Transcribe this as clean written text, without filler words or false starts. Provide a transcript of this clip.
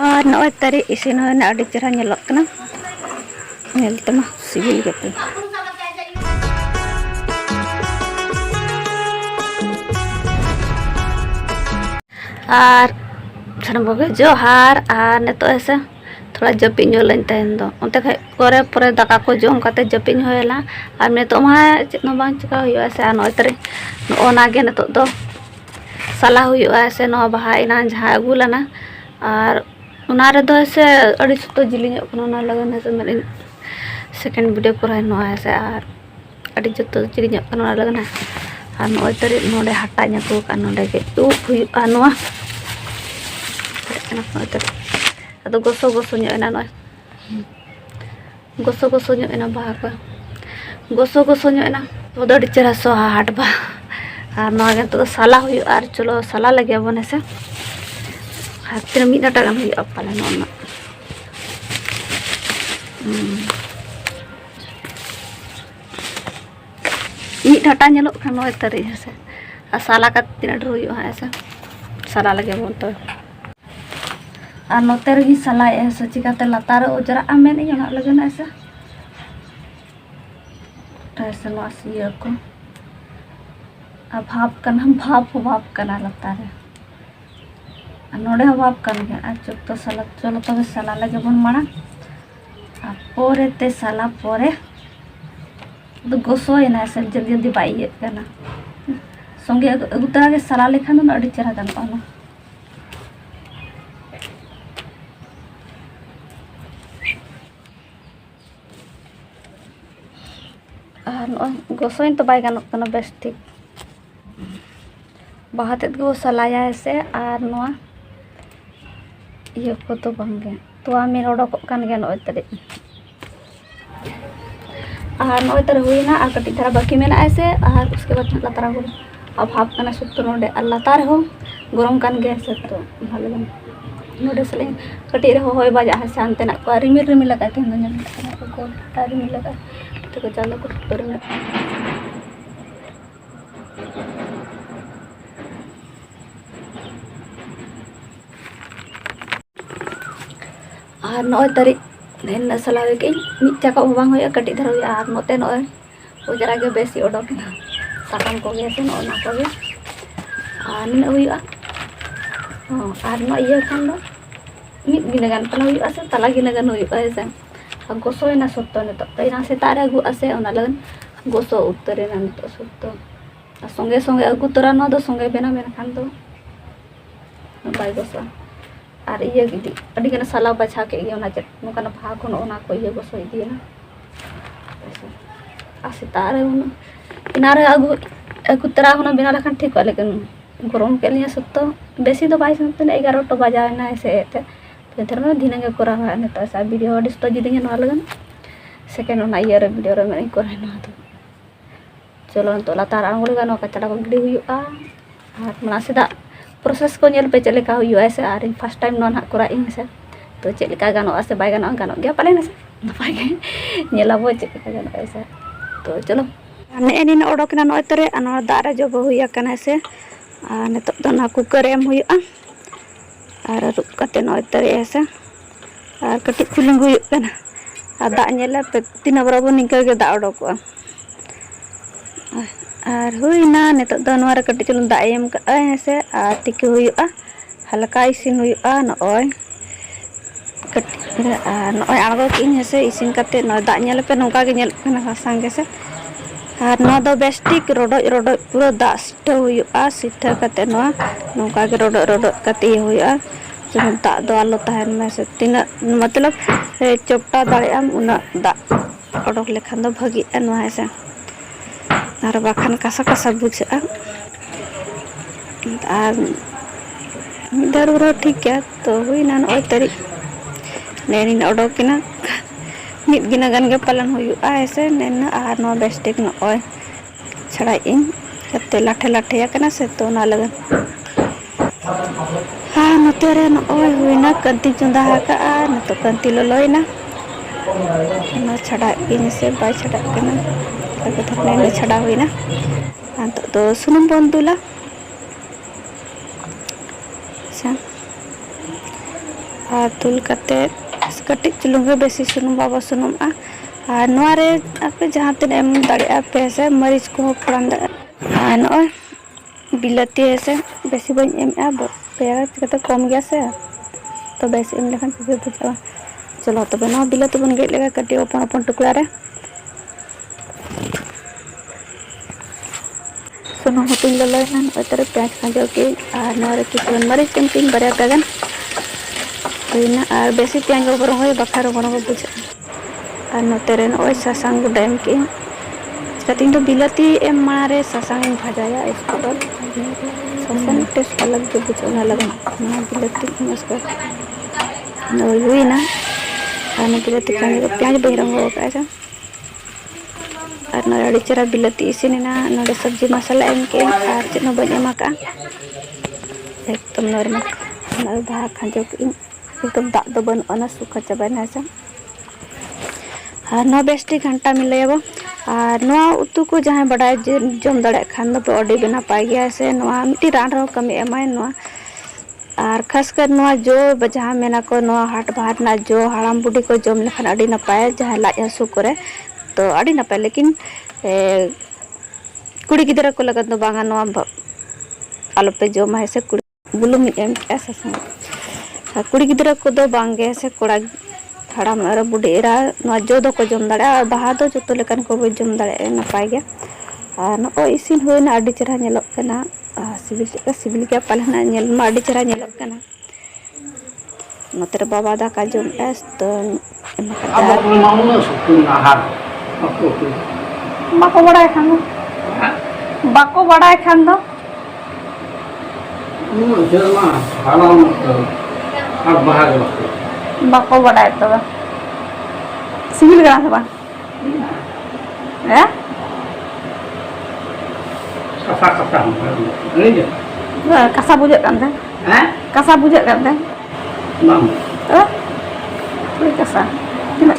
और नॉय तरी इसिन होना अड़ी चेहरा नेलोक कना नेलते मा सिबिल गेपे और सानम बगे जोहार और नेतो ऐसे थोड़ा जपिन जोलें तहन दो उनते खाय करे परे दाका को जोम काते जपिन होयला और नेतो मा चेत नो बांग चिका हुयो ऐसे नॉय तरी ओना गे नेतो दो साला हुयो ऐसे नो बहा इना जहां अगुलना और उना रे दो ऐसे अड़ी सुतो जिलिញओकना लगन ऐसे मेरे सेकंड वीडियो कोरा नो ऐसे और अड़ी जतो जिलिញओकना लगन और नॉय तरी नोडे हटा न्याको का नोडे के ऊप हुयो नोआ नॉय तरी अदो गोसो गोसो न्योना नॉय गोसो न्योना बहा को गोसो न्योना तो अड़ी चेहरा सो हाट बा और नोआ गे तो साला हुयो और चलो साला लगे बन ऐसे हाथ में डाटा गान हुयो पाले नोना मीट डाटा नेलो खान नॉय तरी ऐसे और साला का तीन ढेर हुयो ऐसे साला लगे बन तो और नोते रही साला ऐसे चिकाते लातार ओजरा आमेन इना लगन ऐसे ऐसे नो सिया को अब भाप कना लातार नोडे भाप कन गया आज तो साला चलो तब साला लगे बन माना और पोरे ते साला पोरे तो गोसो इना ऐसे जल्दी जल्दी बाइए कना संगे अगुतरा के साला लेखान दो अड़ी चेहरा गानो और गोसोइन तो बाय गानो कना बेस ठीक बाहते गो सलाया ऐसे और नोआ ये को तो बंगे तो आमी ओडोक कान गे नोय तरी और नोय तर हुईना और कटी धरा बाकी मेना ऐसे और उसके बाद लतारा हो अब हाफ कना सुत नोडे और लतार हो गरम कान गे ऐसे तो भले बन नोडे सले कटी रे होय बाजा है शांति ना को रिमिल लगा के नन को रिमिल लगा तो चलो को रिमिल और नॉय तरी देन सलावे के मिट चाका बांग होया कटी धर होया और नोते नॉय ओजरा के बेसी ओडोकिना साकाम को गे से नोना को गे और निन होया और नो इया खान दो मिट गिना गान पला होया से तला गिना गान होया ऐसे और गोसोइना सत्तो ने तो इना से तारे अगु आसे ओना लगन गोसो उतरे ना तो सत्तो संगे संगे अगु तोरा नो दो संगे बेना बेना खान दो बाय गोसो और ये गिदी अड़ी गना साला बचा के ये चेक नोकाना भाग को ये गोसो इदिना आसे तारे इनारे अगु तरा होना बिना रखन ठीक लेकिन गरम के लिए सत्तो बेसी तो बाई संते 11 तो बजा ना ऐसे तो धर में धीना के करा है ने तो ऐसा वीडियो डिस तो जिदिंगे ना लगन सेकंड ना ये रे वीडियो रे मैं करा ना तो चलो तो लातार आंगुल गानो कचड़ा को गिडी हुआ और मना सीधा प्रोसेस को नेल पे चलेका हुयो ऐसे और फर्स्ट टाइम नॉन हाक करा इन से तो चलेका गानो से बाय गानो गया पाले ना से नपाय के नेला बो चलेका गानो ऐसे तो चलो ने एनी न ओडोकना नय तरे अना दारे जब हुया कना से आ ने तो ना कुकर एम हुया और रुक कते नय तरे ऐसे और कटी चुलुंग हुया कना और दा नेला पे तीन बराबर निका के दा ओडोको और हुईना ने तो नोरा कटी चुलुंग दा एम का ऐसे आ तिके हुया हल्का इसिन हुया नय कटी नय आगो किन ऐसे इसिन कते नय दा नेल पे नोका के नेल कना संगे से और नो दो बेस्टिक रोडो पूरा दा सिटा हुआ सिटा कते नो नोका के रोडो कते हुआ जब दा दो आलो तहन में से तीन मतलब चोपटा दाड़े उना दा ओडोक लेखान दो भागी नो ऐसे और बाखान कासा बुझा और दर ठीक है तो हुईना नय तरी नेनी ओडोकिना मिट गिना गान के पालन हुआ ऐसे नेना और नो बेस्टिक नय छड़ा इन कते लाठे लाठे कना से तो ना लगन हाँ नते रे नय हुईना कंती चंदा हाका न तो कंती ललोइना ना छड़ा इन से बाय छड़ा कना लगे धरने छड़ा हुईना तो सुनुम बन दुला अच्छा और तुल कते कटी चुलुंग बेसी सुनुम बाबा सुनुम और नोरे आपे जहाँ तीन एम दाड़े पे से मरीच को फोड़न दाड़े नॉय बिलाती है से बेसी बन एम पेड़ चिकते कम गया से तो बेसी एम लेखन चीज़ बुझा चलो तो बना बिलाती बन गेट लेगा कटी अपन अपन टुकड़ा रे सुनुम हटिंग ललो ना तरह प्याज खाजो के और नोरे किचन मरीच एम तीन बरिया पेगन और बेसी प्याज बरंग हो बखार बरंग बुझा और नोते नॉय सासांग गुडाम के चिकाते तो बिलाती एम मारे सासांग भाजाया इसके बाद सासांग टेस्ट अलग जो बुझा लगा बिलाती उसका हुई ना और बिलाती खाने प्याज बरंग हो और नोड़े चरा बिलाती इसीना नोड़े सब्जी मसाला एम के और चेक बन एम एकदम नॉर्मल दाग खाजो के एकदम दाग दो बना सुखा चाबाना से और ना बेस्टी घंटा मिले और ना उतु को जहाँ बड़ा जम दाड़े खान दो अड़ी बना पाई गया से मिट्टी रान रहो कमी एमाय और खासकर जो जहाँ मेना को हाट बाहर ना जो हाड़ाम बुढ़ी को जम लेखान अड़ी नपाय जहाँ लाज हसू करे तो अड़ी नपाय लेकिन कुड़ी गिदरा को लगत दो बांगा आलोपे जमा है से कुड़ी बुलुंग एम के सासा कुड़ी गिदरा को दो बांगे से कोड़ा हाड़ाम बुढ़ीरा जो दो को जम दाड़े और बाहा दो जो लेकान को जम दाड़े नपाय गया और नो इसिन होना अड़ी चेहरा नेलोग कना सिबिल के पालना नेल मा अड़ी चेहरा नेलोग कना नोते बाबा दाका जम एस तो बाको बड़ा खान दो बाको बड़ा खान दो बाको बड़ा तो सिबिल गना से बा ए कसा बुझे kan teh? Kasa bujet kan teh? Bang. Kasa.